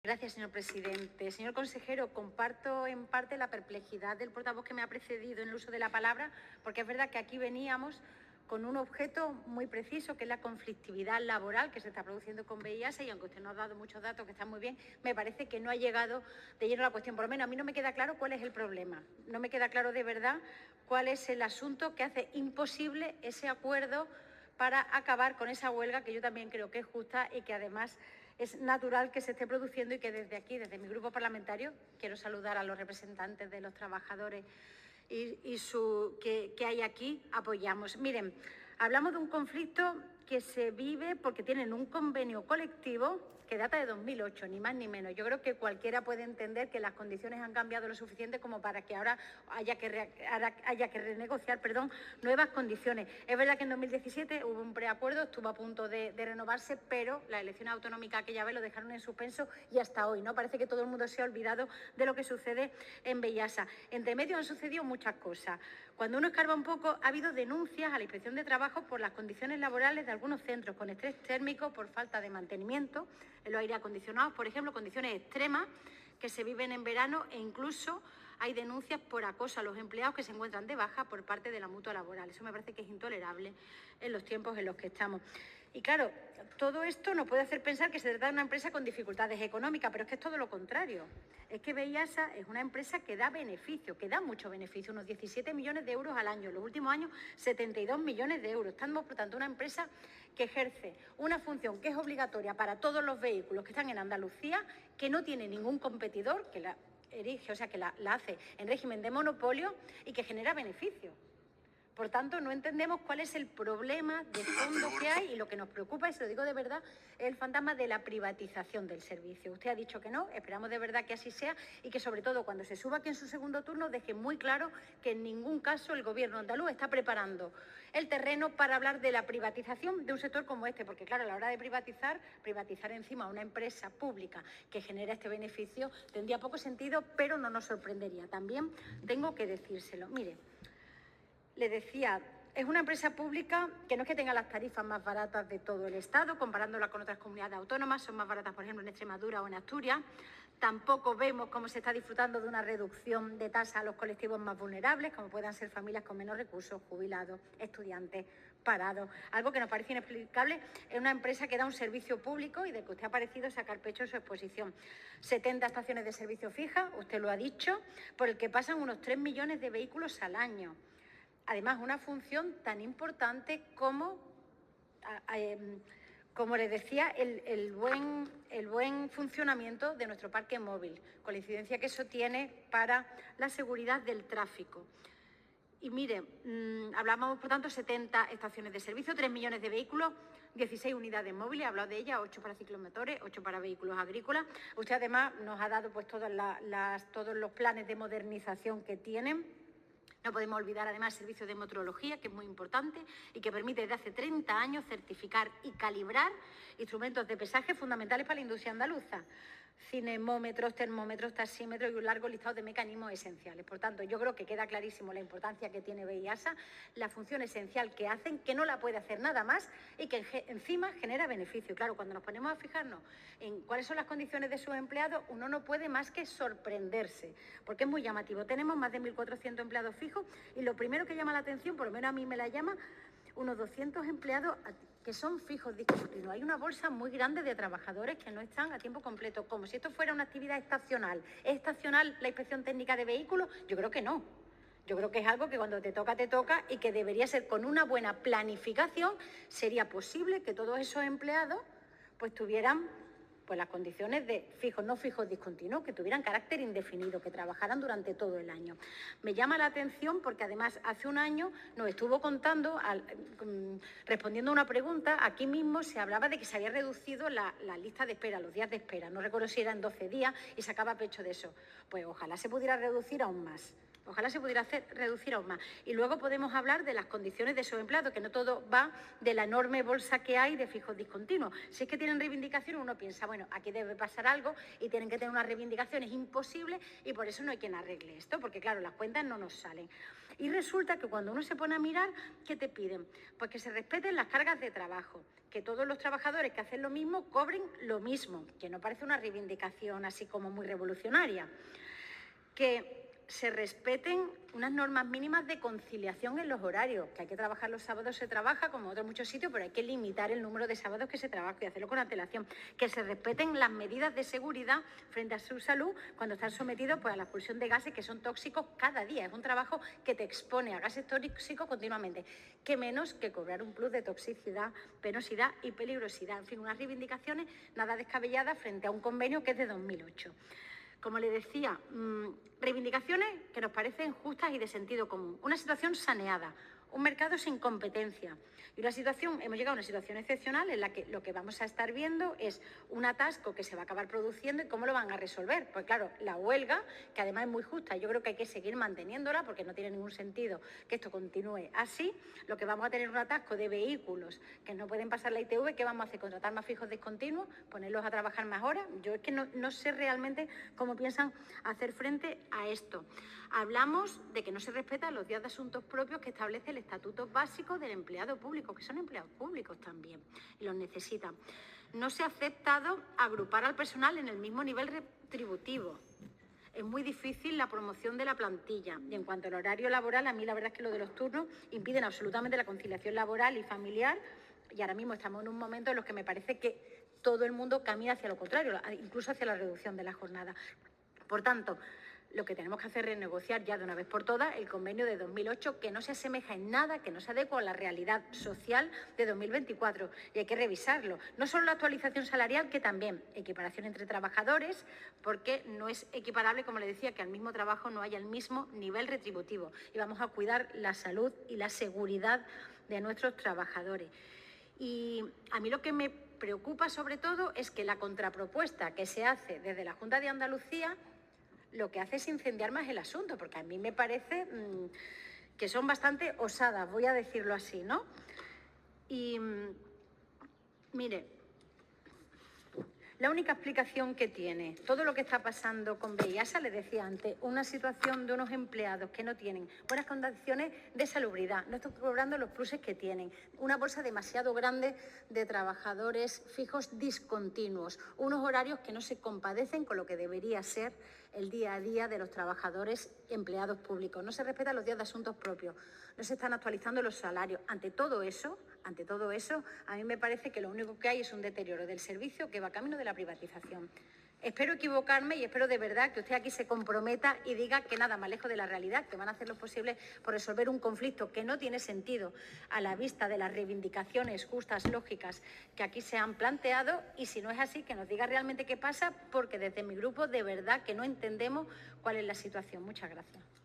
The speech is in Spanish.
Gracias, señor presidente. Señor consejero, comparto en parte la perplejidad del portavoz que me ha precedido en el uso de la palabra, porque es verdad que aquí veníamos con un objeto muy preciso, que es la conflictividad laboral que se está produciendo con VIASA, y aunque usted nos ha dado muchos datos que están muy bien, me parece que no ha llegado de lleno a la cuestión. Por lo menos a mí no me queda claro cuál es el problema. No me queda claro de verdad cuál es el asunto que hace imposible ese acuerdo para acabar con esa huelga, que yo también creo que es justa y que además es natural que se esté produciendo, y que desde aquí, desde mi grupo parlamentario, quiero saludar a los representantes de los trabajadores que hay aquí, apoyamos. Miren, hablamos de un conflicto que se vive porque tienen un convenio colectivo que data de 2008, ni más ni menos. Yo creo que cualquiera puede entender que las condiciones han cambiado lo suficiente como para que ahora haya que renegociar nuevas condiciones. Es verdad que en 2017 hubo un preacuerdo, estuvo a punto de renovarse, pero las elecciones autonómicas aquella vez lo dejaron en suspenso y hasta hoy, ¿no? Parece que todo el mundo se ha olvidado de lo que sucede en VIASA. Entre medio han sucedido muchas cosas. Cuando uno escarba un poco, ha habido denuncias a la Inspección de Trabajo por las condiciones laborales de algunos centros con estrés térmico por falta de mantenimiento en los aire acondicionados, por ejemplo, condiciones extremas que se viven en verano, e incluso hay denuncias por acoso a los empleados que se encuentran de baja por parte de la mutua laboral. Eso me parece que es intolerable en los tiempos en los que estamos. Y claro, todo esto nos puede hacer pensar que se trata de una empresa con dificultades económicas, pero es que es todo lo contrario. Es que VIASA es una empresa que da beneficio, que da mucho beneficio, unos 17 millones de euros al año. En los últimos años, 72 millones de euros. Estamos, por tanto, una empresa que ejerce una función que es obligatoria para todos los vehículos que están en Andalucía, que no tiene ningún competidor, que la erige, o sea, que la hace en régimen de monopolio y que genera beneficio. Por tanto, no entendemos cuál es el problema de fondo que hay, y lo que nos preocupa, y se lo digo de verdad, es el fantasma de la privatización del servicio. Usted ha dicho que no, esperamos de verdad que así sea, y que sobre todo cuando se suba aquí en su segundo turno deje muy claro que en ningún caso el Gobierno andaluz está preparando el terreno para hablar de la privatización de un sector como este, porque claro, a la hora de privatizar encima a una empresa pública que genera este beneficio tendría poco sentido, pero no nos sorprendería. También tengo que decírselo. Mire, le decía, es una empresa pública que no es que tenga las tarifas más baratas de todo el Estado, comparándola con otras comunidades autónomas, son más baratas, por ejemplo, en Extremadura o en Asturias. Tampoco vemos cómo se está disfrutando de una reducción de tasa a los colectivos más vulnerables, como puedan ser familias con menos recursos, jubilados, estudiantes, parados. Algo que nos parece inexplicable es una empresa que da un servicio público y del que usted ha parecido sacar pecho en su exposición. 70 estaciones de servicio fijas, usted lo ha dicho, por el que pasan unos 3 millones de vehículos al año. Además, una función tan importante como les decía, el buen funcionamiento de nuestro parque móvil, con la incidencia que eso tiene para la seguridad del tráfico. Y mire, hablamos, por tanto, 70 estaciones de servicio, 3 millones de vehículos, 16 unidades móviles, he hablado de ellas, 8 para ciclomotores, 8 para vehículos agrícolas. Usted además nos ha dado pues todos los planes de modernización que tienen. No podemos olvidar además el servicio de metrología, que es muy importante y que permite desde hace 30 años certificar y calibrar instrumentos de pesaje fundamentales para la industria andaluza. Cinemómetros, termómetros, taxímetros y un largo listado de mecanismos esenciales. Por tanto, yo creo que queda clarísimo la importancia que tiene VIASA, la función esencial que hacen, que no la puede hacer nada más y que encima genera beneficio. Claro, cuando nos ponemos a fijarnos en cuáles son las condiciones de sus empleados, uno no puede más que sorprenderse, porque es muy llamativo. Tenemos más de 1.400 empleados fijos y lo primero que llama la atención, por lo menos a mí me la llama, unos 200 empleados que son fijos discontinuos. Hay una bolsa muy grande de trabajadores que no están a tiempo completo, como si esto fuera una actividad estacional. ¿Es estacional la inspección técnica de vehículos? Yo creo que no. Yo creo que es algo que cuando te toca, y que debería ser con una buena planificación, sería posible que todos esos empleados pues tuvieran pues las condiciones de fijos, no fijos discontinuos, que tuvieran carácter indefinido, que trabajaran durante todo el año. Me llama la atención porque además hace un año nos estuvo contando, respondiendo a una pregunta, aquí mismo se hablaba de que se había reducido la lista de espera, los días de espera. No recuerdo si eran 12 días y sacaba pecho de eso. Pues ojalá se pudiera reducir aún más. Ojalá se pudiera reducir aún más. Y luego podemos hablar de las condiciones de esos empleados, que no todo va de la enorme bolsa que hay de fijos discontinuos. Si es que tienen reivindicaciones, uno piensa, bueno, aquí debe pasar algo y tienen que tener unas reivindicaciones imposibles y por eso no hay quien arregle esto, porque claro, las cuentas no nos salen. Y resulta que cuando uno se pone a mirar, ¿qué te piden? Pues que se respeten las cargas de trabajo, que todos los trabajadores que hacen lo mismo cobren lo mismo, que no parece una reivindicación así como muy revolucionaria. Que se respeten unas normas mínimas de conciliación en los horarios, que hay que trabajar los sábados, se trabaja como en otros muchos sitios, pero hay que limitar el número de sábados que se trabaja y hacerlo con antelación. Que se respeten las medidas de seguridad frente a su salud cuando están sometidos pues, a la expulsión de gases que son tóxicos cada día. Es un trabajo que te expone a gases tóxicos continuamente. Que menos que cobrar un plus de toxicidad, penosidad y peligrosidad. En fin, unas reivindicaciones nada descabelladas frente a un convenio que es de 2008. Como le decía, reivindicaciones que nos parecen justas y de sentido común. Una situación saneada, un mercado sin competencia y hemos llegado a una situación excepcional en la que lo que vamos a estar viendo es un atasco que se va a acabar produciendo y cómo lo van a resolver. Pues claro, la huelga, que además es muy justa, yo creo que hay que seguir manteniéndola porque no tiene ningún sentido que esto continúe así. Lo que vamos a tener un atasco de vehículos que no pueden pasar la ITV, ¿qué vamos a hacer? ¿Contratar más fijos discontinuos? ¿Ponerlos a trabajar más horas? Yo es que no sé realmente cómo piensan hacer frente a esto. Hablamos de que no se respetan los días de asuntos propios que establece el Estatuto Básico del Empleado Público, que son empleados públicos también y los necesitan. No se ha aceptado agrupar al personal en el mismo nivel retributivo. Es muy difícil la promoción de la plantilla. Y en cuanto al horario laboral, a mí la verdad es que lo de los turnos impiden absolutamente la conciliación laboral y familiar. Y ahora mismo estamos en un momento en el que me parece que todo el mundo camina hacia lo contrario, incluso hacia la reducción de la jornada. Por tanto, lo que tenemos que hacer es renegociar ya de una vez por todas el convenio de 2008, que no se asemeja en nada, que no se adecua a la realidad social de 2024. Y hay que revisarlo. No solo la actualización salarial, que también equiparación entre trabajadores, porque no es equiparable, como le decía, que al mismo trabajo no haya el mismo nivel retributivo. Y vamos a cuidar la salud y la seguridad de nuestros trabajadores. Y a mí lo que me preocupa sobre todo es que la contrapropuesta que se hace desde la Junta de Andalucía lo que hace es incendiar más el asunto, porque a mí me parece que son bastante osadas, voy a decirlo así, ¿no? Y mire, la única explicación que tiene todo lo que está pasando con VIASA, le decía antes, una situación de unos empleados que no tienen buenas condiciones de salubridad, no están cobrando los pluses que tienen, una bolsa demasiado grande de trabajadores fijos discontinuos, unos horarios que no se compadecen con lo que debería ser el día a día de los trabajadores empleados públicos. No se respetan los días de asuntos propios, no se están actualizando los salarios. Ante todo eso, a mí me parece que lo único que hay es un deterioro del servicio que va camino de la privatización. Espero equivocarme y espero de verdad que usted aquí se comprometa y diga que nada más lejos de la realidad, que van a hacer lo posible por resolver un conflicto que no tiene sentido a la vista de las reivindicaciones justas, lógicas que aquí se han planteado, y si no es así, que nos diga realmente qué pasa, porque desde mi grupo de verdad que no entendemos cuál es la situación. Muchas gracias.